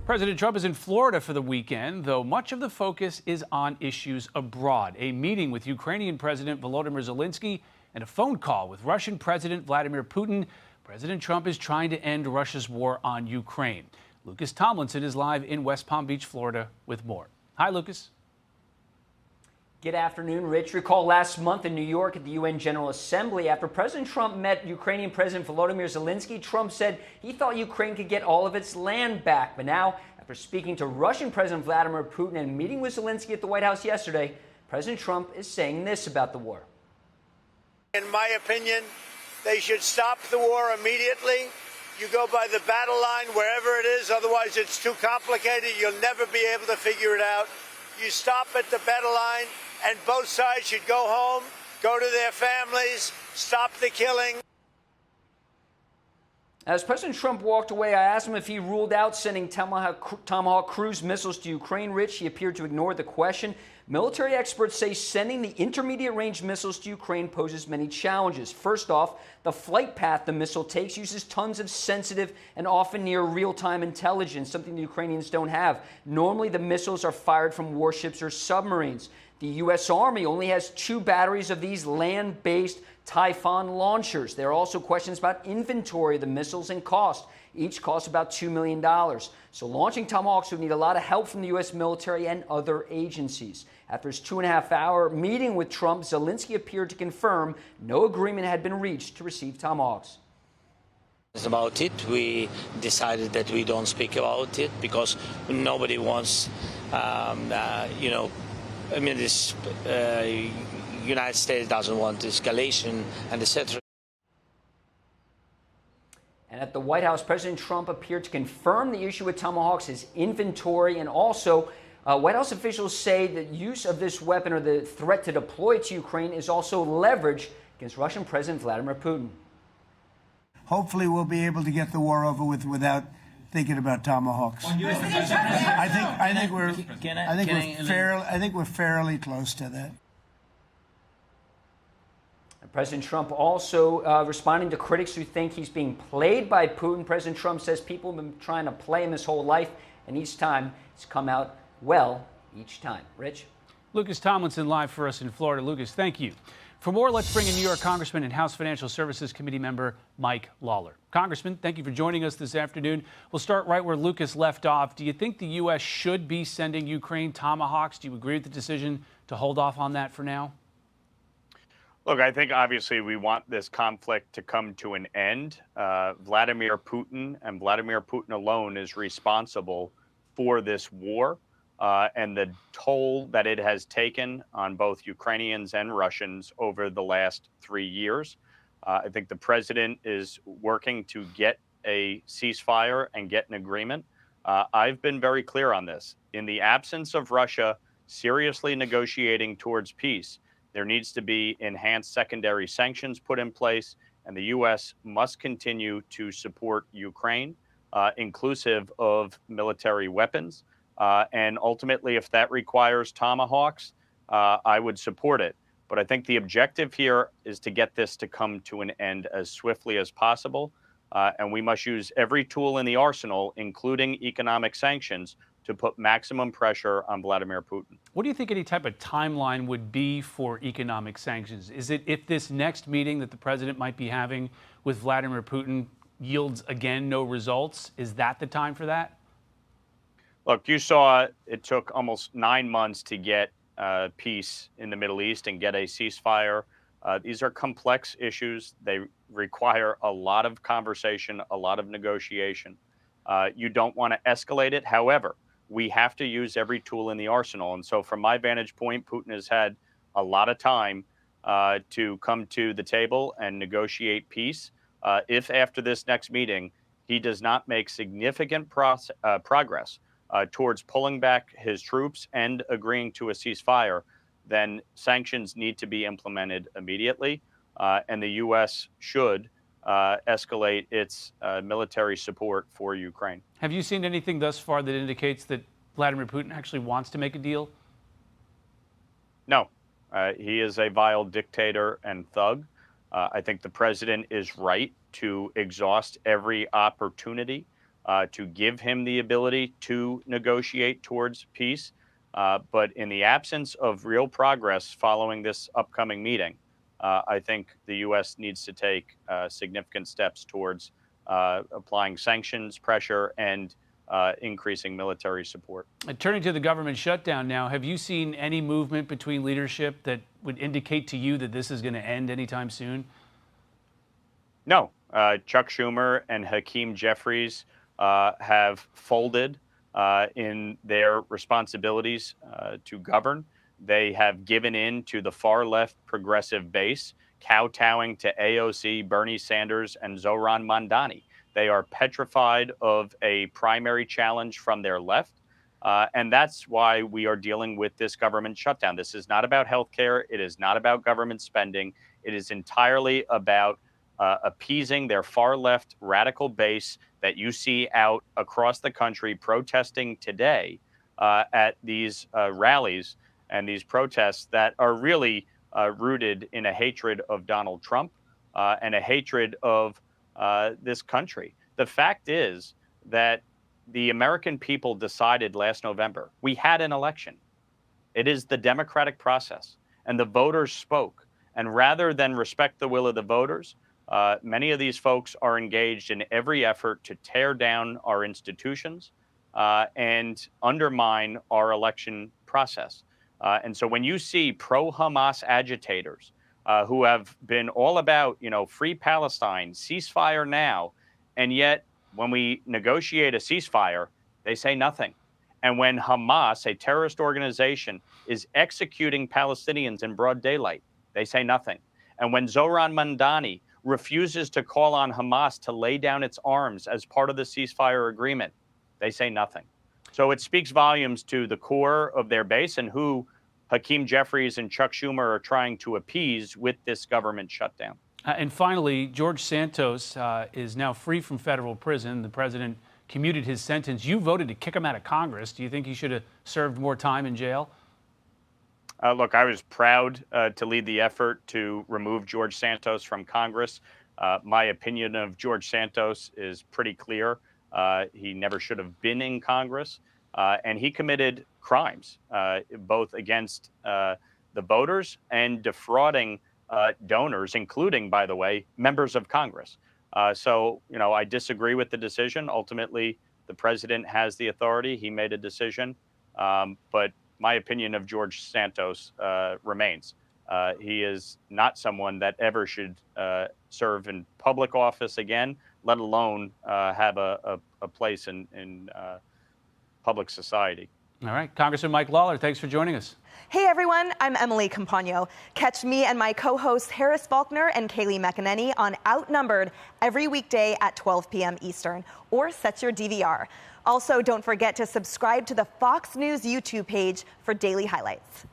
President Trump is in Florida for the weekend, though much of the focus is on issues abroad. A meeting with Ukrainian President Volodymyr Zelenskyy and a phone call with Russian President Vladimir Putin. President Trump is trying to end Russia's war on Ukraine. Lucas Tomlinson is live in West Palm Beach, Florida, with more. Hi, Lucas. Good afternoon, Rich. Recall last month in New York at the UN General Assembly, after President Trump met Ukrainian President Volodymyr Zelenskyy, Trump said he thought Ukraine could get all of its land back. But now, after speaking to Russian President Vladimir Putin and meeting with Zelenskyy at the White House yesterday, President Trump is saying this about the war. In my opinion, they should stop the war immediately. You go by the battle line wherever it is, otherwise it's too complicated. You'll never be able to figure it out. You stop at the battle line, and both sides should go home, go to their families, stop the killing. As President Trump walked away, I asked him if he ruled out sending Tomahawk cruise missiles to Ukraine. Rich, he appeared to ignore the question. Military experts say sending the intermediate-range missiles to Ukraine poses many challenges. First off, the flight path the missile takes uses tons of sensitive and often near real-time intelligence, something the Ukrainians don't have. Normally, the missiles are fired from warships or submarines. The U.S. Army only has 2 batteries of these land-based Typhoon launchers. There are also questions about inventory of the missiles and cost. Each costs about $2 million. So launching Tomahawks would need a lot of help from the U.S. military and other agencies. After his 2.5-hour meeting with Trump, Zelenskyy appeared to confirm no agreement had been reached to receive Tomahawks. About it, we decided that we don't speak about it because nobody wants, this United States doesn't want escalation and etc. And at the White House, President Trump appeared to confirm the issue with Tomahawks is inventory, and also White House officials say that use of this weapon or the threat to deploy it to Ukraine is also leverage against Russian President Vladimir Putin. Hopefully we'll be able to get the war over with without thinking about Tomahawks. I think we're fairly close to that. President Trump also responding to critics who think he's being played by Putin. President Trump says people have been trying to play him his whole life, and each time it's come out well each time. Rich? Lucas Tomlinson live for us in Florida. Lucas, thank you. For more, let's bring in New York Congressman and House Financial Services Committee member Mike Lawler. Congressman, thank you for joining us this afternoon. We'll start right where Lucas left off. Do you think the U.S. should be sending Ukraine Tomahawks? Do you agree with the decision to hold off on that for now? Look, I think obviously we want this conflict to come to an end. Vladimir Putin and Vladimir Putin alone is responsible for this war and the toll that it has taken on both Ukrainians and Russians over the last 3 years. I think the president is working to get a ceasefire and get an agreement. I've been very clear on this. In the absence of Russia seriously negotiating towards peace, there needs to be enhanced secondary sanctions put in place, and the U.S. must continue to support Ukraine, inclusive of military weapons. And ultimately, if that requires Tomahawks, I would support it. But I think the objective here is to get this to come to an end as swiftly as possible. And we must use every tool in the arsenal, including economic sanctions, to put maximum pressure on Vladimir Putin. What do you think any type of timeline would be for economic sanctions? Is it if this next meeting that the president might be having with Vladimir Putin yields, again, no results? Is that the time for that? Look, you saw it took almost 9 months to get peace in the Middle East and get a ceasefire. These are complex issues. They require a lot of conversation, a lot of negotiation. You don't want to escalate it. However, we have to use every tool in the arsenal. And so from my vantage point, Putin has had a lot of time to come to the table and negotiate peace. If after this next meeting, he does not make significant progress towards pulling back his troops and agreeing to a ceasefire, then sanctions need to be implemented immediately. And the U.S. should escalate its military support for Ukraine. Have you seen anything thus far that indicates that Vladimir Putin actually wants to make a deal? No. He is a vile dictator and thug. I think the president is right to exhaust every opportunity to give him the ability to negotiate towards peace. But in the absence of real progress following this upcoming meeting, I think the U.S. needs to take significant steps towards applying sanctions, pressure, and increasing military support. Turning to the government shutdown now, have you seen any movement between leadership that would indicate to you that this is going to end anytime soon? No. Chuck Schumer and Hakeem Jeffries have folded in their responsibilities to govern. They have given in to the far left progressive base, kowtowing to AOC, Bernie Sanders, and Zohran Mamdani. They are petrified of a primary challenge from their left. And that's why we are dealing with this government shutdown. This is not about healthcare. It is not about government spending. It is entirely about appeasing their far left radical base that you see out across the country protesting today at these rallies and these protests that are really rooted in a hatred of Donald Trump and a hatred of this country. The fact is that the American people decided last November. We had an election. It is the democratic process, and the voters spoke. And rather than respect the will of the voters, many of these folks are engaged in every effort to tear down our institutions and undermine our election process. And so when you see pro-Hamas agitators who have been all about, free Palestine, ceasefire now, and yet when we negotiate a ceasefire, they say nothing. And when Hamas, a terrorist organization, is executing Palestinians in broad daylight, they say nothing. And when Zohran Mamdani refuses to call on Hamas to lay down its arms as part of the ceasefire agreement, they say nothing. So it speaks volumes to the core of their base and who Hakeem Jeffries and Chuck Schumer are trying to appease with this government shutdown. And finally, George Santos is now free from federal prison. The president commuted his sentence. You voted to kick him out of Congress. Do you think he should have served more time in jail? Look, I was proud to lead the effort to remove George Santos from Congress. My opinion of George Santos is pretty clear. He never should have been in Congress, and he committed crimes, both against the voters and defrauding donors, including, by the way, members of Congress. So, I disagree with the decision. Ultimately, the president has the authority. He made a decision, but my opinion of George Santos remains. He is not someone that ever should serve in public office again, let alone have a place in public society. All right. Congressman Mike Lawler, thanks for joining us. Hey, everyone. I'm Emily Campagno. Catch me and my co-hosts Harris Faulkner and Kaylee McEnany on Outnumbered every weekday at 12 p.m. Eastern, or set your DVR. Also, don't forget to subscribe to the Fox News YouTube page for daily highlights.